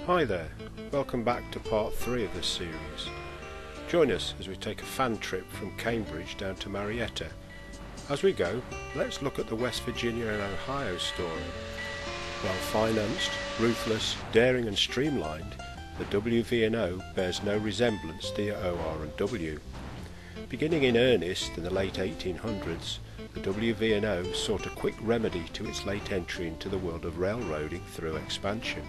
Hi there, welcome back to part 3 of this series. Join us as we take a fan trip from Cambridge down to Marietta. As we go, let's look at the West Virginia and Ohio story. Well financed, ruthless, daring and streamlined, the WV&O bears no resemblance to the OR&W. Beginning in earnest in the late 1800s, the WV&O sought a quick remedy to its late entry into the world of railroading through expansion.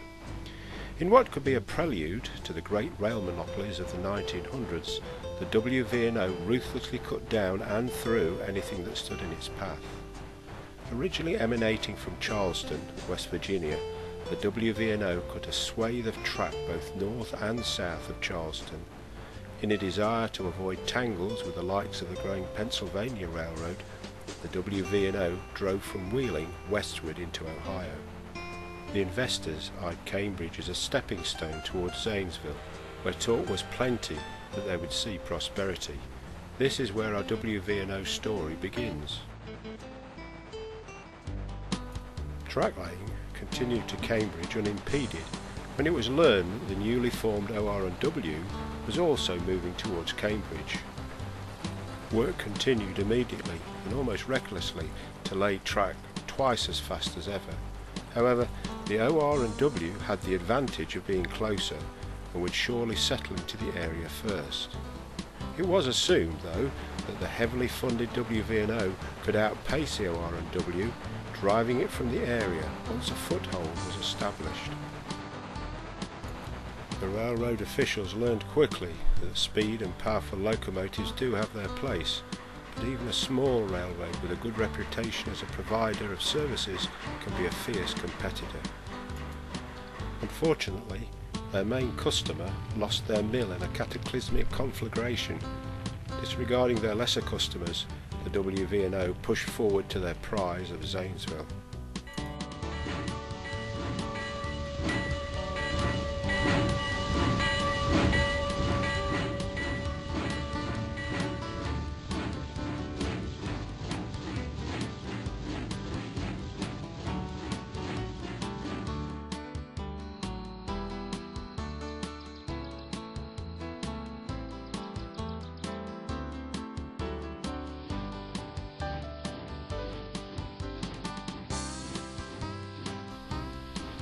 In what could be a prelude to the great rail monopolies of the 1900s, the WV&O ruthlessly cut down and through anything that stood in its path. Originally emanating from Charleston, West Virginia, the WV&O cut a swathe of track both north and south of Charleston. In a desire to avoid tangles with the likes of the growing Pennsylvania Railroad, the WV&O drove from Wheeling westward into Ohio. The investors eyed Cambridge as a stepping stone towards Zanesville, where talk was plenty that they would see prosperity. This is where our WV&O story begins. Track laying continued to Cambridge unimpeded when it was learned that the newly formed OR&W was also moving towards Cambridge. Work continued immediately and almost recklessly to lay track twice as fast as ever. However, the OR&W had the advantage of being closer and would surely settle into the area first. It was assumed, though, that the heavily funded WV&O could outpace the OR&W, driving it from the area once a foothold was established. The railroad officials learned quickly that speed and powerful locomotives do have their place, but even a small railroad with a good reputation as a provider of services can be a fierce competitor. Unfortunately, their main customer lost their mill in a cataclysmic conflagration. Disregarding their lesser customers, the WV&O pushed forward to their prize of Zanesville.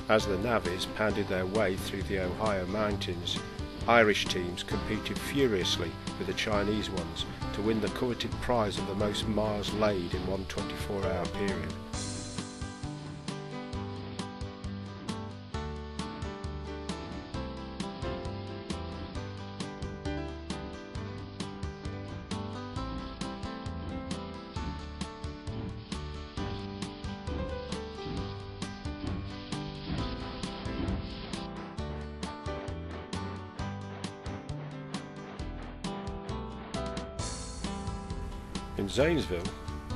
As the navvies pounded their way through the Ohio mountains, Irish teams competed furiously with the Chinese ones to win the coveted prize of the most miles laid in one 24-hour period. In Zanesville,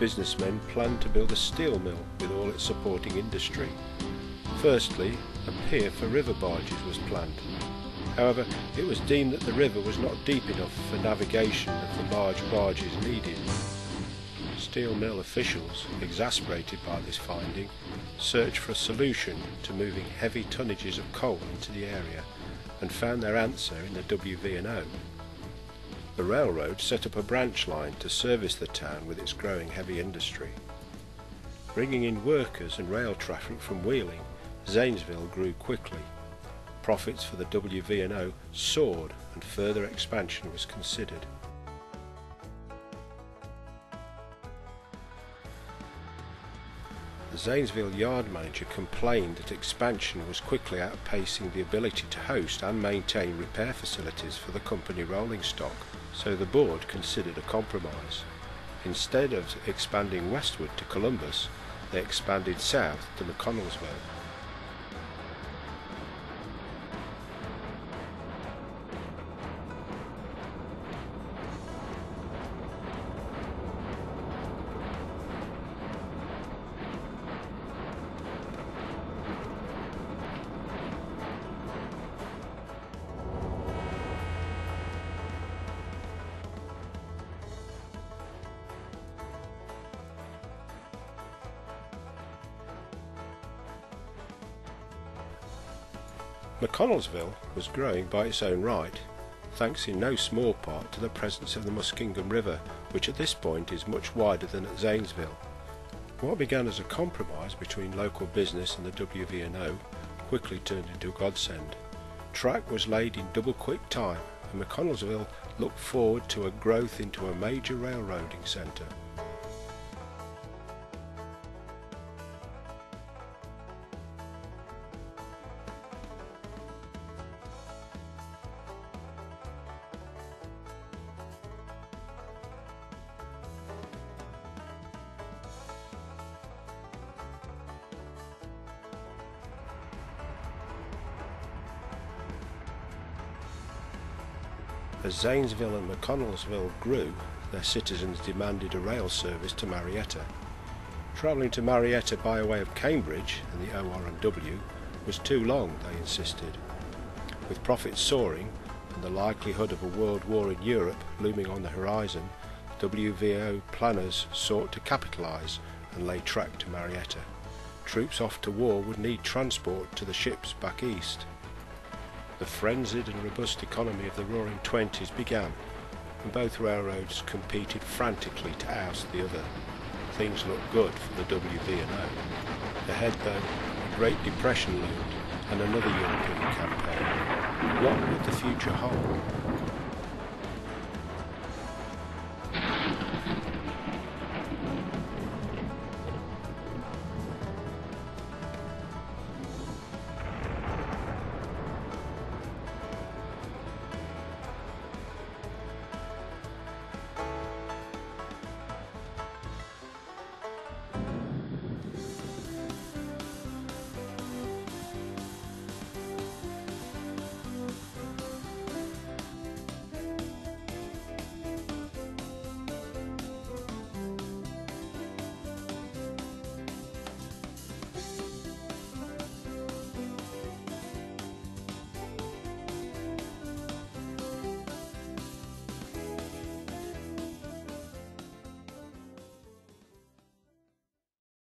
businessmen planned to build a steel mill with all its supporting industry. Firstly, a pier for river barges was planned. However, it was deemed that the river was not deep enough for navigation of the large barges needed. Steel mill officials, exasperated by this finding, searched for a solution to moving heavy tonnages of coal into the area and found their answer in the WV&O. The railroad set up a branch line to service the town with its growing heavy industry. Bringing in workers and rail traffic from Wheeling, Zanesville grew quickly. Profits for the WV&O soared and further expansion was considered. The Zanesville yard manager complained that expansion was quickly outpacing the ability to host and maintain repair facilities for the company rolling stock, so the board considered a compromise. Instead of expanding westward to Columbus, they expanded south to McConnellsville. McConnellsville was growing by its own right, thanks in no small part to the presence of the Muskingum River, which at this point is much wider than at Zanesville. What began as a compromise between local business and the WV&O quickly turned into a godsend. Track was laid in double quick time, and McConnellsville looked forward to a growth into a major railroading centre. As Zanesville and McConnellsville grew, their citizens demanded a rail service to Marietta. Travelling to Marietta by way of Cambridge and the OR&W was too long, they insisted. With profits soaring and the likelihood of a world war in Europe looming on the horizon, WVO planners sought to capitalise and lay track to Marietta. Troops off to war would need transport to the ships back east. The frenzied and robust economy of the Roaring Twenties began, and both railroads competed frantically to oust the other. Things looked good for the WV&O. Ahead, though, the Great Depression loomed, and another European campaign. What would the future hold?